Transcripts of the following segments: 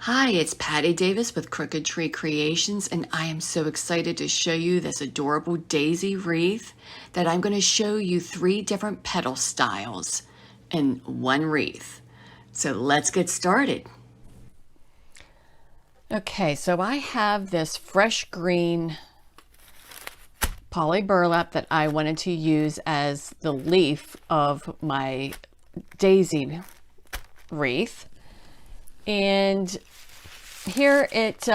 Hi, it's Patty Davis with Crooked Tree Creations, and I am so excited to show you this adorable daisy wreath that I'm going to show you 3 different petal styles in one wreath. So let's get started. Okay, so I have this fresh green poly burlap that I wanted to use as the leaf of my daisy wreath. And here it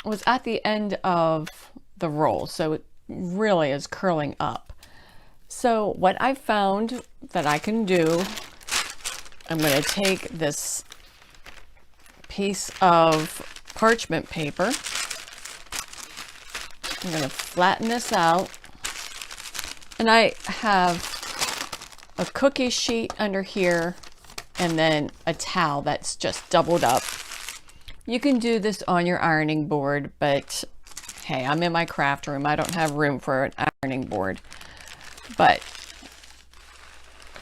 was at the end of the roll, so it really is curling up. So what I found that I can do, I'm going to take this piece of parchment paper. I'm going to flatten this out, and I have a cookie sheet under here and then a towel that's just doubled up. You can do this on your ironing board, but hey, I'm in my craft room. I don't have room for an ironing board, but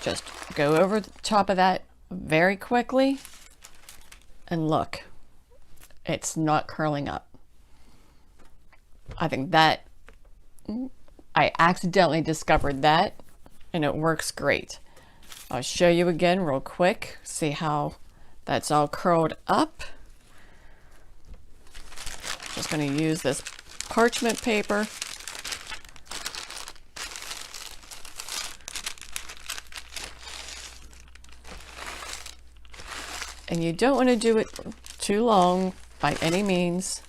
just go over the top of that very quickly, and look, it's not curling up. I think that I accidentally discovered that, and it works great. I'll show you again real quick. See how that's all curled up. Just going to use this parchment paper. And you don't want to do it too long by any means.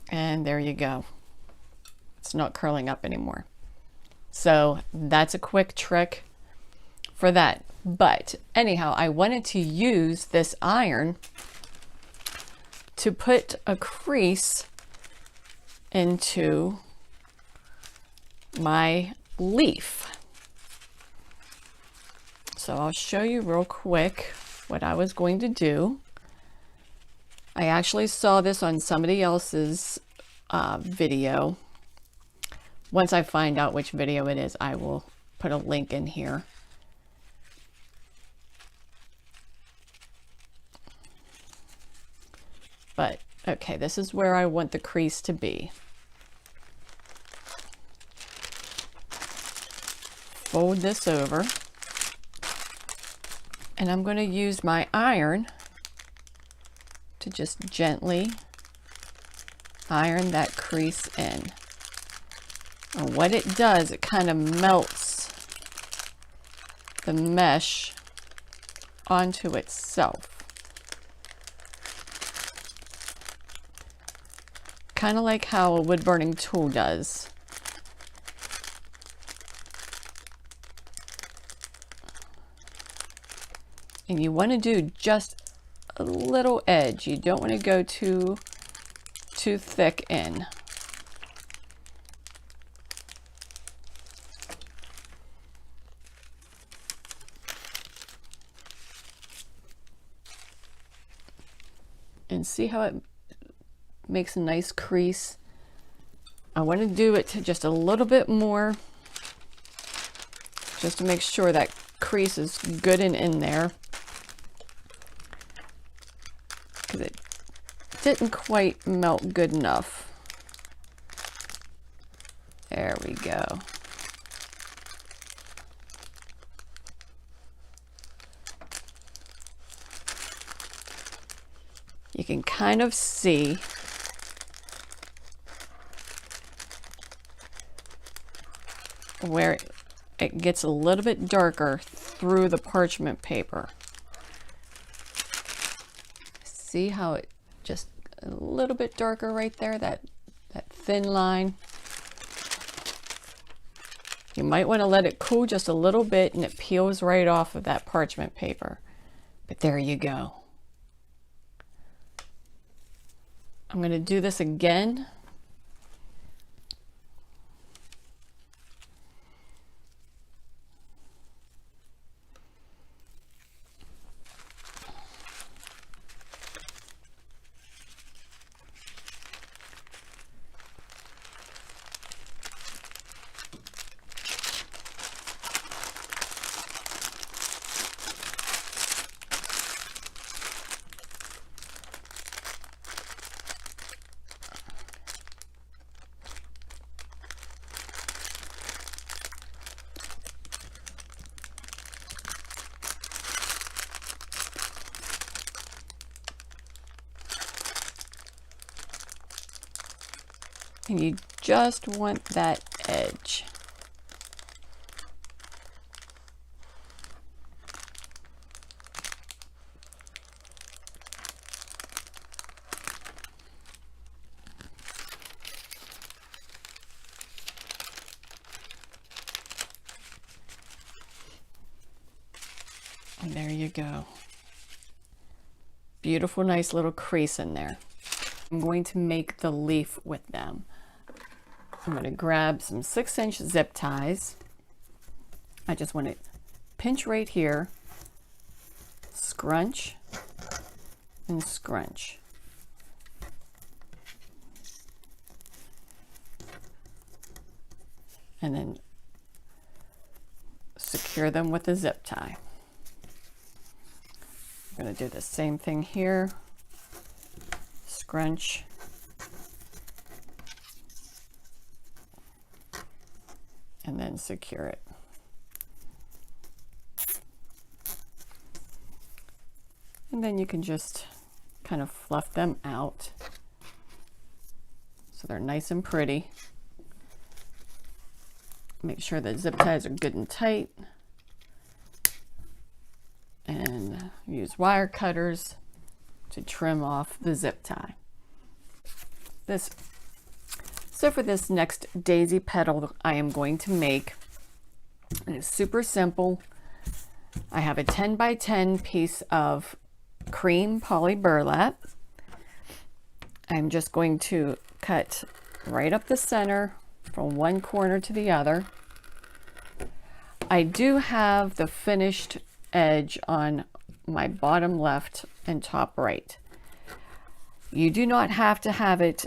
And there you go. It's not curling up anymore. So that's a quick trick for that. But anyhow, I wanted to use this iron to put a crease into my leaf. So I'll show you real quick what I was going to do. I actually saw this on somebody else's video. Once I find out which video it is, I will put a link in here. But okay, this is where I want the crease to be. Fold this over, and I'm going to use my iron to just gently iron that crease in. And what it does, it kind of melts the mesh onto itself. Kind of like how a wood burning tool does. And you want to do just a little edge. You don't want to go too thick in. And see how it makes a nice crease. I want to do it to just a little bit more, just to make sure that crease is good and in there, because it didn't quite melt good enough. There we go. You can kind of see where it gets a little bit darker through the parchment paper. See how it just a little bit darker right there, that thin line. You might want to let it cool just a little bit, and it peels right off of that parchment paper. But there you go. I'm going to do this again. and you just want that edge. And there you go. Beautiful, nice little crease in there. I'm going to make the leaf with them. I'm going to grab some 6-inch zip ties. I just want to pinch right here, scrunch and scrunch. And then secure them with a zip tie. I'm going to do the same thing here. Scrunch. And then secure it. And then you can just kind of fluff them out so they're nice and pretty. Make sure the zip ties are good and tight. And use wire cutters to trim off the zip tie. So for this next daisy petal I am going to make, it is super simple. I have a 10 by 10 piece of cream poly burlap. I'm just going to cut right up the center from one corner to the other. I do have the finished edge on my bottom left and top right. You do not have to have it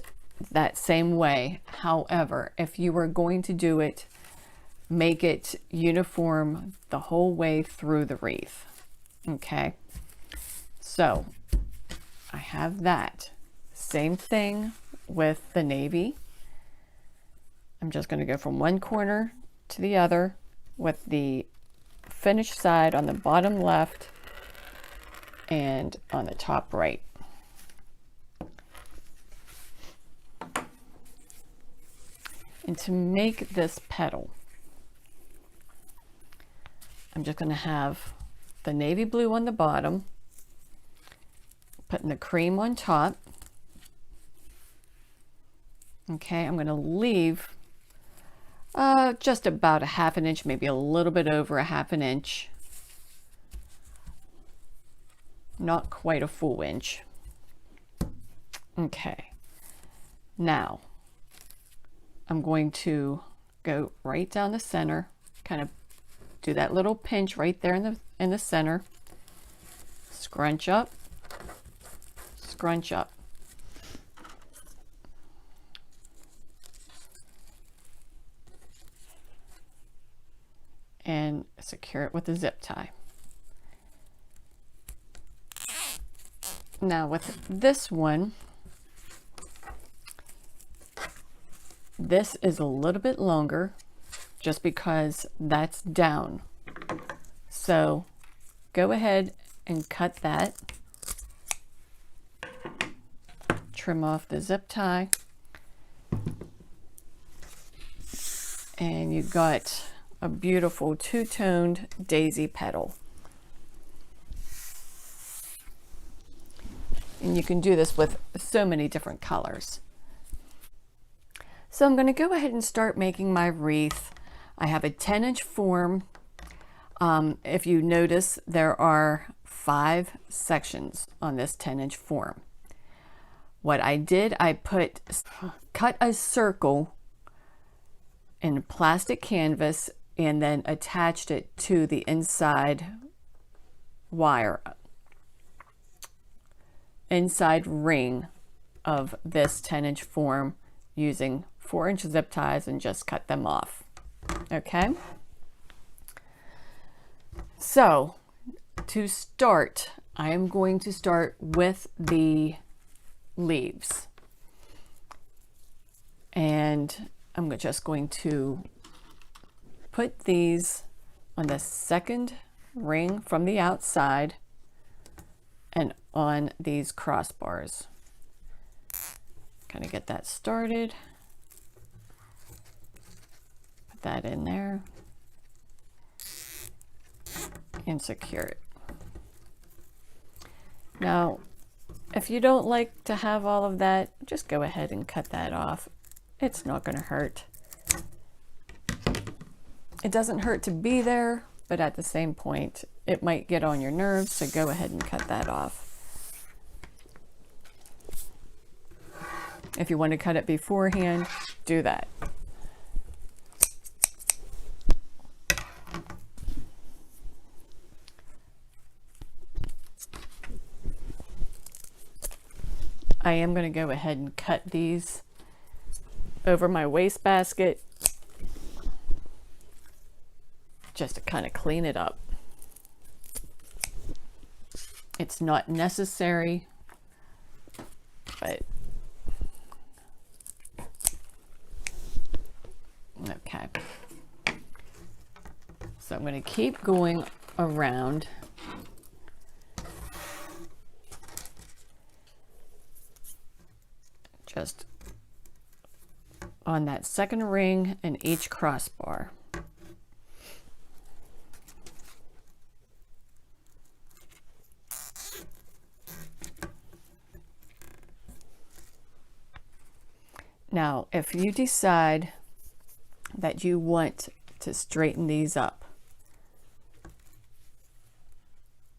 that same way. However, if you are going to do it, make it uniform the whole way through the wreath. Okay, so I have that. Same thing with the navy. I'm just going to go from one corner to the other with the finished side on the bottom left and on the top right. And to make this petal, I'm just going to have the navy blue on the bottom, putting the cream on top. Okay, I'm going to leave just about a 1/2 inch, maybe a little bit over a 1/2 inch. Not quite a full inch. Okay, now I'm going to go right down the center, kind of do that little pinch right there in the center, scrunch up, scrunch up. And secure it with a zip tie. Now with this one, this is a little bit longer just because that's down. So go ahead and cut that. Trim off the zip tie. And you got a beautiful two-toned daisy petal. And you can do this with so many different colors. So I'm going to go ahead and start making my wreath. I have a 10-inch form. If you notice, there are 5 sections on this 10-inch form. What I did, I cut a circle in plastic canvas and then attached it to the inside wire, inside ring of this 10-inch form using 4-inch zip ties and just cut them off. Okay. So to start, I am going to start with the leaves. And I'm just going to put these on the second ring from the outside and on these crossbars. Kind of get that started. that in there and secure it. Now, if you don't like to have all of that, just go ahead and cut that off. It's not going to hurt. It doesn't hurt to be there, but at the same point, it might get on your nerves, so go ahead and cut that off. If you want to cut it beforehand, do that. I am going to go ahead and cut these over my wastebasket just to kind of clean it up. It's not necessary, but okay. So I'm going to keep going around. Just on that second ring in each crossbar. Now, if you decide that you want to straighten these up,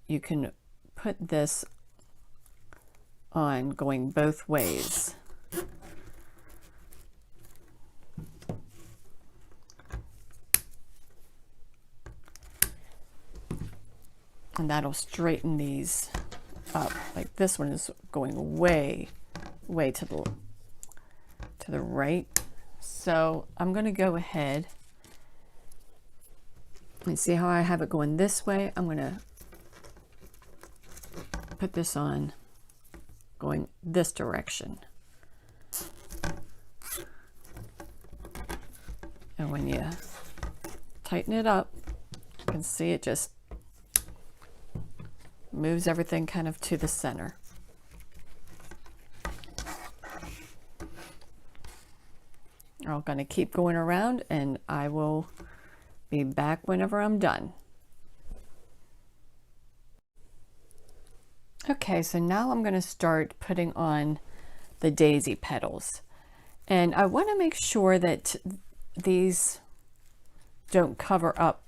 you can put this on going both ways. And that'll straighten these up. Like this one is going way to the right. So I'm going to go ahead and see how I have it going this way. I'm going to put this on going this direction. And when you tighten it up, you can see it just moves everything kind of to the center. I'm going to keep going around and I will be back whenever I'm done. Okay, so now I'm going to start putting on the daisy petals. And I want to make sure that these don't cover up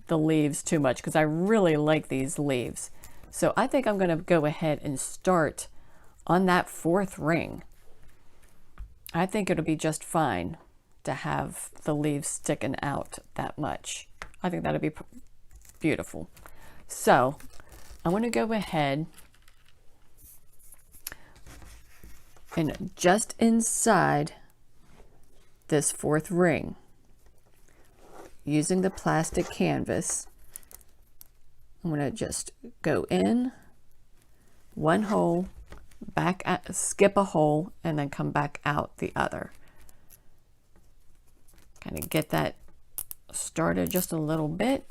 the leaves too much, because I really like these leaves. So I think I'm going to go ahead and start on that fourth ring. I think it'll be just fine to have the leaves sticking out that much. I think that'll be beautiful. So I want to go ahead and just inside this fourth ring, using the plastic canvas, I'm going to just go in one hole, back at, skip a hole, and then come back out the other. Kind of get that started just a little bit.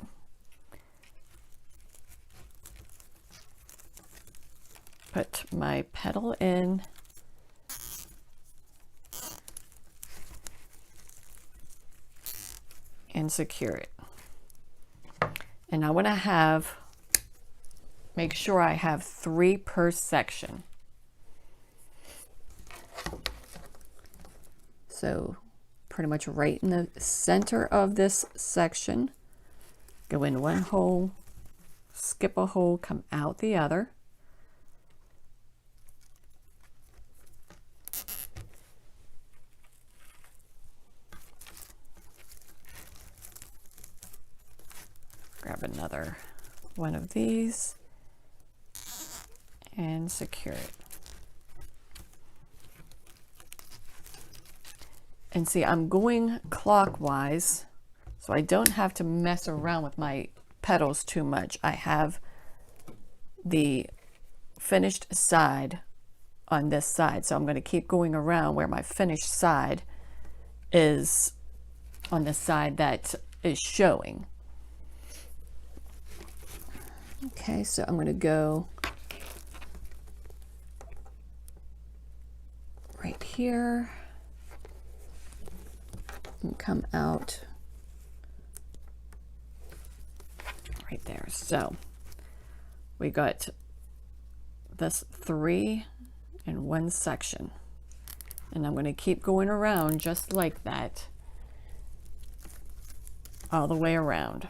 Put my petal in. And secure it. And I want to make sure I have 3 per section. So pretty much right in the center of this section, go in one hole, skip a hole, come out the other. Grab another one of these and secure it. And see, I'm going clockwise, so I don't have to mess around with my petals too much. I have the finished side on this side, so I'm going to keep going around where my finished side is on the side that is showing. Okay, so I'm going to go right here, and come out right there. So we got this 3 in one section, and I'm going to keep going around just like that all the way around.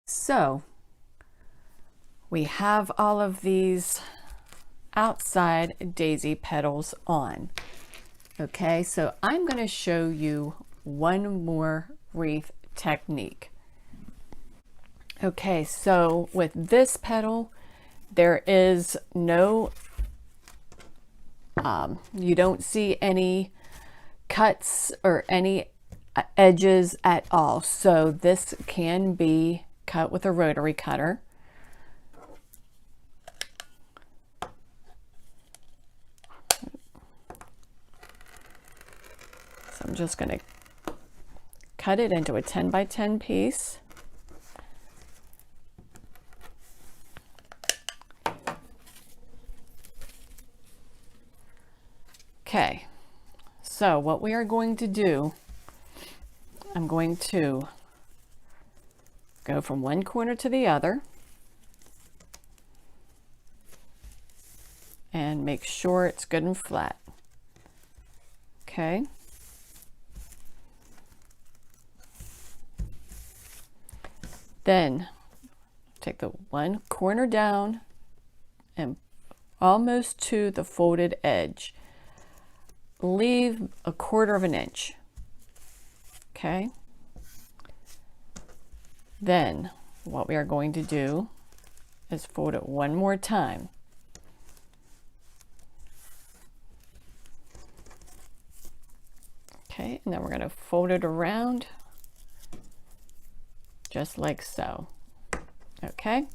So we have all of these outside daisy petals on. Okay, so I'm going to show you one more wreath technique. Okay, so with this petal, there is no, you don't see any cuts or any edges at all. So this can be cut with a rotary cutter. So I'm just going to cut it into a 10 by 10 piece. Okay, so what we are going to do, I'm going to go from one corner to the other and make sure it's good and flat. Okay. Then take the one corner down and almost to the folded edge. Leave a 1/4 of an inch. Okay. Then what we are going to do is fold it one more time. Okay, and then we're going to fold it around just like so. Okay.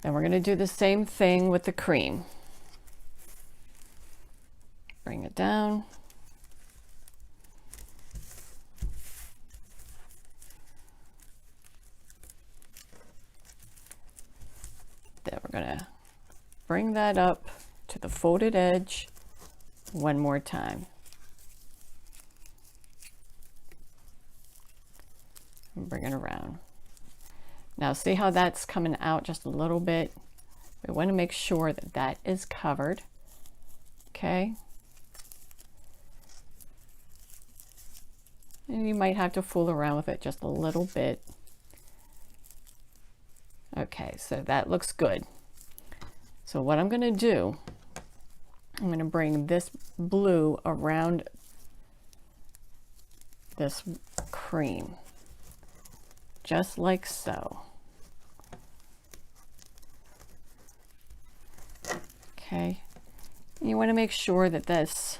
Then we're going to do the same thing with the cream. Bring it down. Then we're going to bring that up to the folded edge one more time. And bring it around. Now see how that's coming out just a little bit? We want to make sure that that is covered. Okay. And you might have to fool around with it just a little bit. Okay, so that looks good. So what I'm going to do, I'm going to bring this blue around this cream, just like so. Okay, and you want to make sure that that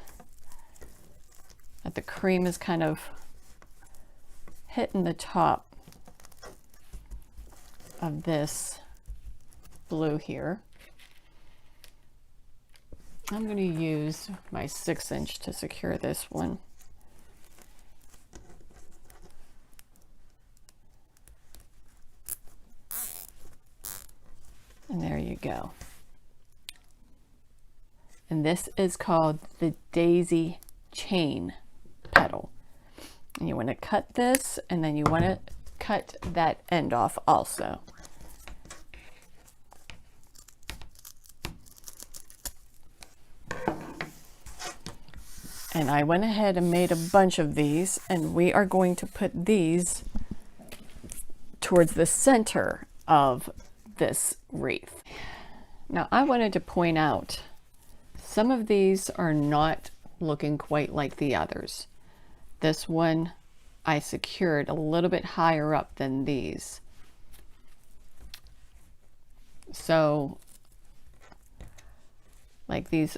the cream is kind of hitting the top of this blue here. I'm going to use my 6-inch to secure this one. And there you go. And this is called the daisy chain petal. And you want to cut this, and then you want to cut that end off also. And I went ahead and made a bunch of these, and we are going to put these towards the center of this wreath. Now I wanted to point out some of these are not looking quite like the others. This one I secured a little bit higher up than these. So like these,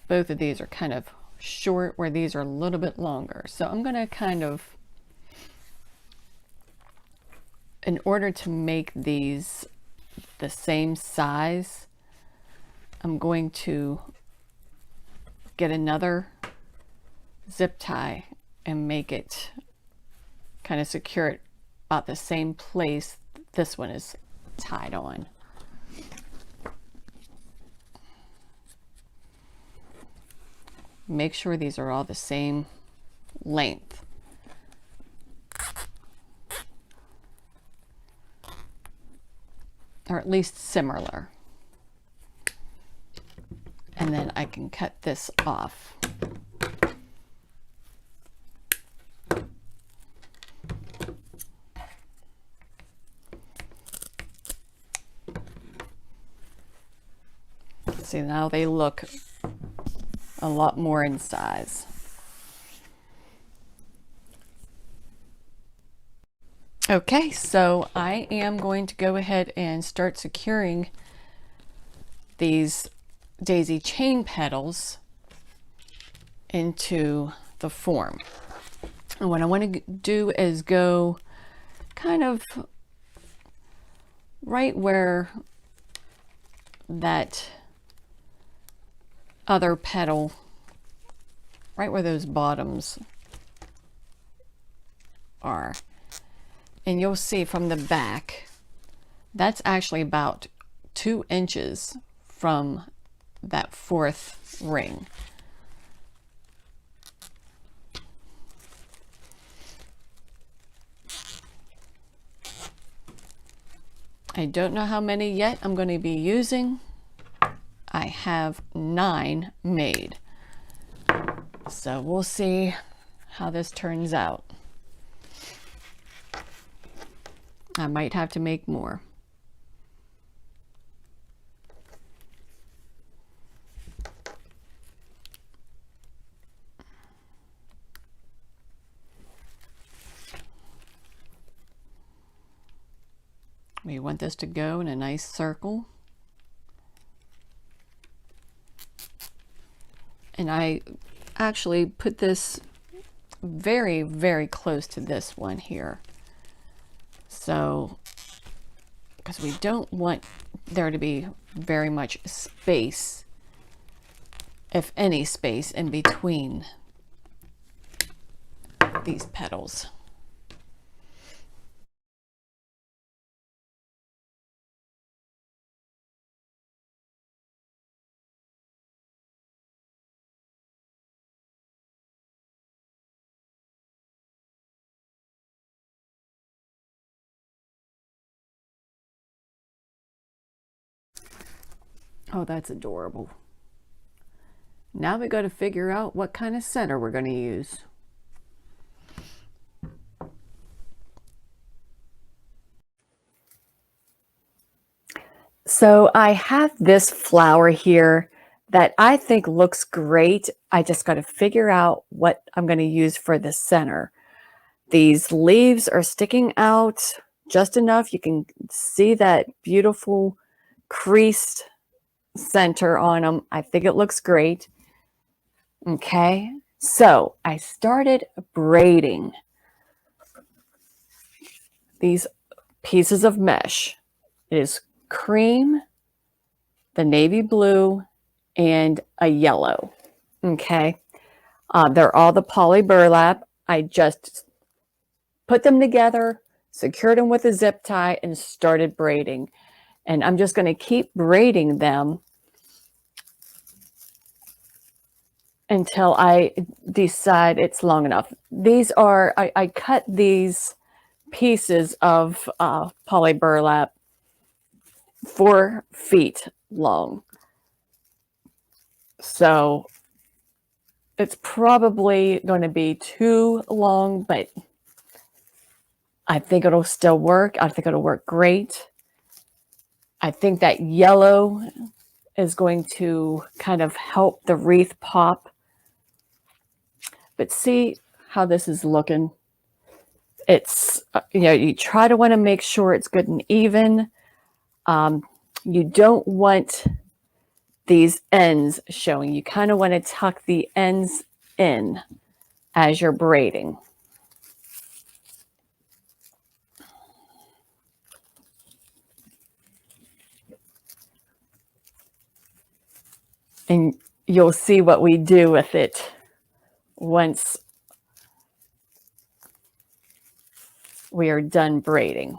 both of these are kind of short where these are a little bit longer. So I'm going to kind of, in order to make these the same size, I'm going to get another zip tie and make it kind of secure it about the same place this one is tied on. Make sure these are all the same length. Or at least similar. And then I can cut this off. See, now they look a lot more in size. Okay, so I am going to go ahead and start securing these daisy chain petals into the form. And what I want to do is go kind of right where that other petal, right where those bottoms are. And you'll see from the back, that's actually about 2 inches from that 4th ring. I don't know how many yet I'm going to be using. I have 9 made. So we'll see how this turns out. I might have to make more. We want this to go in a nice circle. And I actually put this very, very close to this one here. So, because we don't want there to be very much space, if any space, in between these petals. Oh, that's adorable. Now we got to figure out what kind of center we're going to use. So I have this flower here that I think looks great. I just got to figure out what I'm going to use for the center. These leaves are sticking out just enough. You can see that beautiful creased center on them. I think it looks great. Okay, so I started braiding these pieces of mesh. It is cream, the navy blue, and a yellow. Okay, they're all the poly burlap. I just put them together, secured them with a zip tie, and started braiding. And I'm just going to keep braiding them until I decide it's long enough. These are, I cut these pieces of poly burlap 4 feet long. So it's probably going to be too long, but I think it'll still work. I think it'll work great. I think that yellow is going to kind of help the wreath pop. But see how this is looking. it's, you try to want to make sure it's good and even. You don't want these ends showing. You kind of want to tuck the ends in as you're braiding. And you'll see what we do with it once we are done braiding.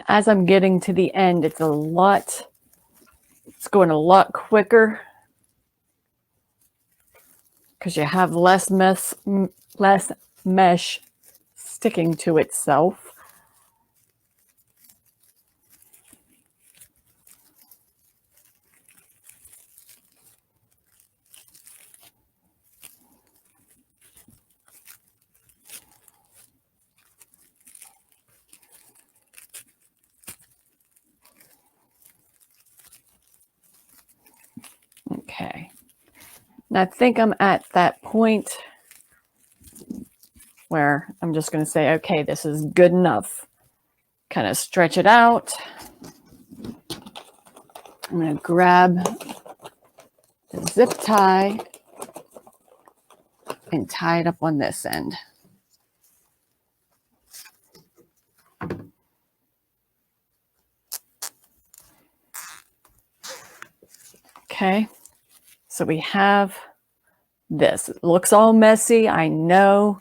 As I'm getting to the end, it's going a lot quicker because you have less mesh sticking to itself. Okay. And I think I'm at that point where I'm just going to say, okay, this is good enough. Kind of stretch it out. I'm going to grab the zip tie and tie it up on this end. Okay, so we have this. It looks all messy, I know.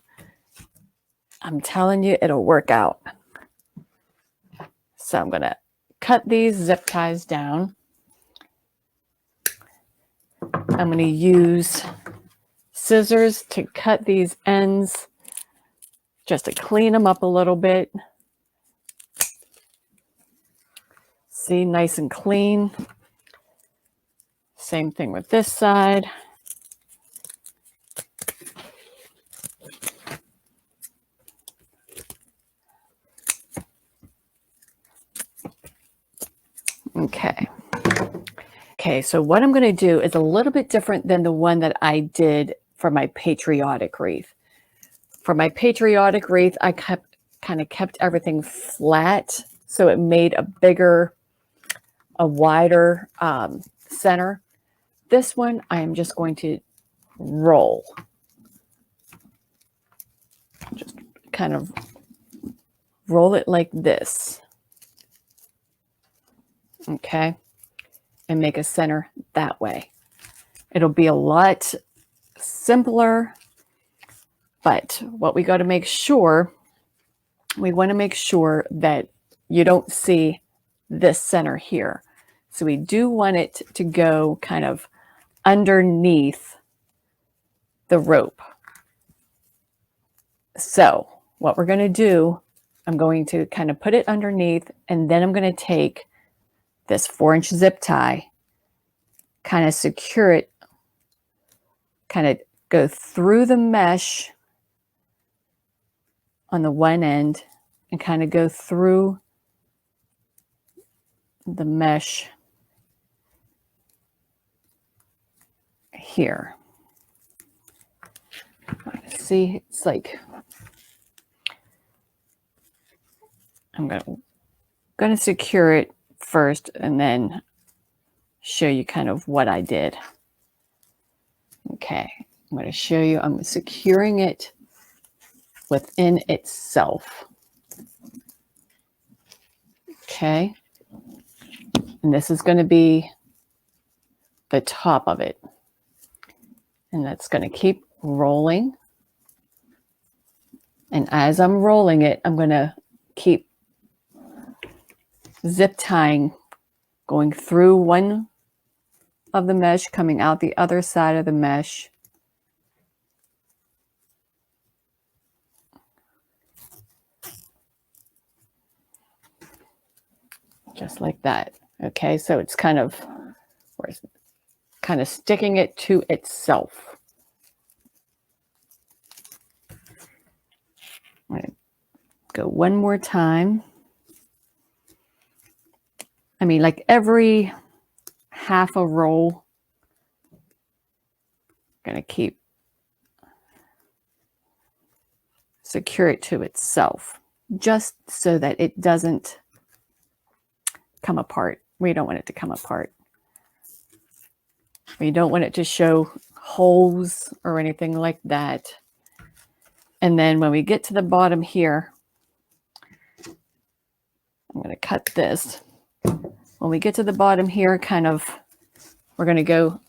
I'm telling you, it'll work out. So I'm going to cut these zip ties down. I'm going to use scissors to cut these ends just to clean them up a little bit. See, nice and clean. Same thing with this side. Okay. Okay, so what I'm going to do is a little bit different than the one that I did for my patriotic wreath. For my patriotic wreath, I kind of kept everything flat, so it made a wider center. This one, I am just going to roll. Just kind of roll it like this. Okay, and make a center that way. It'll be a lot simpler, but what we got to make sure, we want to make sure that you don't see this center here. So we do want it to go kind of underneath the rope. So what we're going to do, I'm going to kind of put it underneath, and then I'm going to take this 4-inch zip tie, kind of secure it, kind of go through the mesh on the one end and kind of go through the mesh here. See, it's like, I'm going to secure it first and then show you kind of what I did. Okay, I'm going to show you, I'm securing it within itself. Okay, and this is going to be the top of it. And that's going to keep rolling. And as I'm rolling it, I'm going to keep zip tying, going through one of the mesh, coming out the other side of the mesh. Just like that. Okay, so it's kind of sticking it to itself. I'm going to go one more time. I mean, like every half a roll, I'm going to keep secure it to itself, just so that it doesn't come apart. We don't want it to come apart. We don't want it to show holes or anything like that. And then when we get to the bottom here, I'm going to cut this. When we get to the bottom here, we're going to go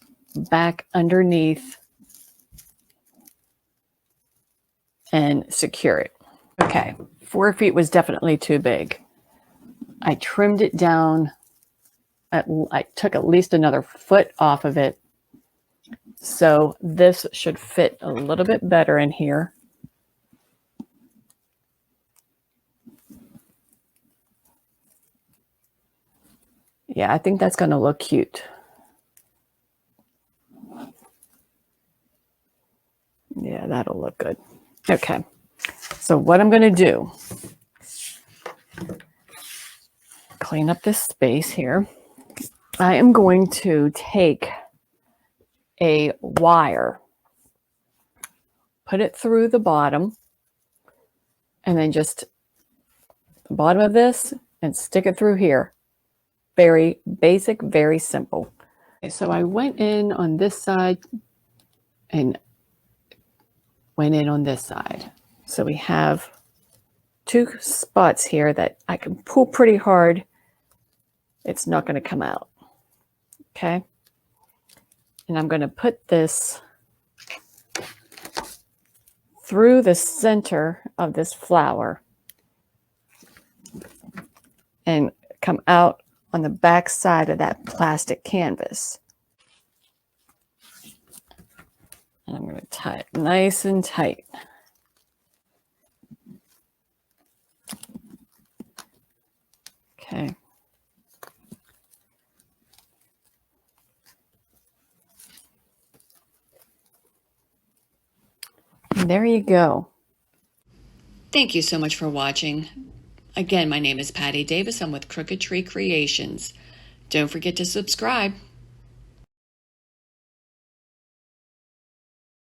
back underneath and secure it. Okay, 4 feet was definitely too big. I trimmed it down. I took at least another foot off of it. So this should fit a little bit better in here. Yeah, I think that's going to look cute. Yeah, that'll look good. Okay, so what I'm going to do, clean up this space here. I am going to take a wire, put it through the bottom, and then just the bottom of this and stick it through here. Very basic, very simple. Okay, so I went in on this side and went in on this side. So we have 2 spots here that I can pull pretty hard. It's not going to come out. Okay. And I'm going to put this through the center of this flower and come out on the back side of that plastic canvas. And I'm going to tie it nice and tight. Okay. And there you go. Thank you so much for watching. Again, my name is Patty Davis. I'm with Crooked Tree Creations. Don't forget to subscribe.